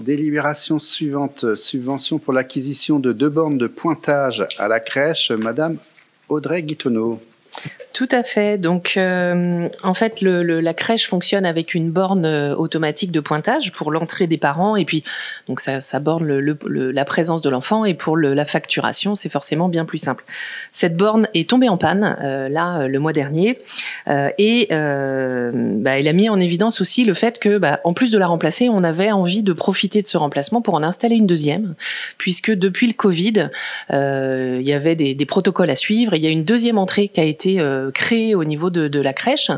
Délibération suivante, subvention pour l'acquisition de 2 bornes de pointage à la crèche. Madame Audrey Guitonneau. Tout à fait. Donc, en fait, la crèche fonctionne avec une borne automatique de pointage pour l'entrée des parents, et puis donc ça borne la présence de l'enfant, et pour la facturation, c'est forcément bien plus simple. Cette borne est tombée en panne le mois dernier, et elle a mis en évidence aussi le fait que, en plus de la remplacer, on avait envie de profiter de ce remplacement pour en installer une deuxième, puisque depuis le Covid, il y avait des protocoles à suivre. Et il y a une deuxième entrée qui a été créée au niveau de la crèche,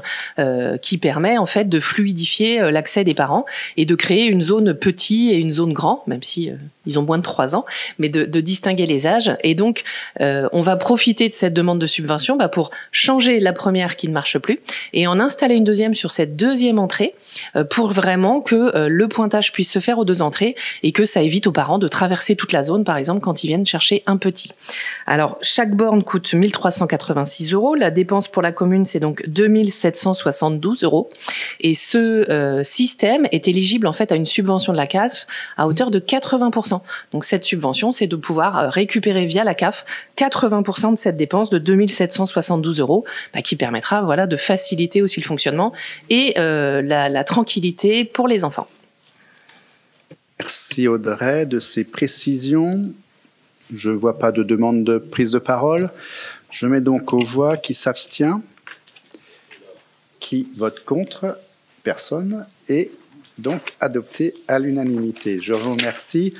qui permet en fait de fluidifier l'accès des parents et de créer une zone petit et une zone grand, même si ils ont moins de 3 ans, mais de distinguer les âges. Et donc, on va profiter de cette demande de subvention pour changer la première qui ne marche plus et en installer une deuxième sur cette deuxième entrée, pour vraiment que le pointage puisse se faire aux 2 entrées et que ça évite aux parents de traverser toute la zone, par exemple, quand ils viennent chercher un petit. Alors, chaque borne coûte 1 386 €. La dépense pour la commune, c'est donc 2 772 €. Et ce système est éligible en fait à une subvention de la CAF à hauteur de 80%. Donc cette subvention, c'est de pouvoir récupérer via la CAF 80% de cette dépense de 2 772 €, qui permettra de faciliter aussi le fonctionnement et la tranquillité pour les enfants. Merci Audrey de ces précisions. Je ne vois pas de demande de prise de parole. Je mets donc aux voix. Qui s'abstient? Qui vote contre? Personne. Et donc adopté à l'unanimité. Je vous remercie.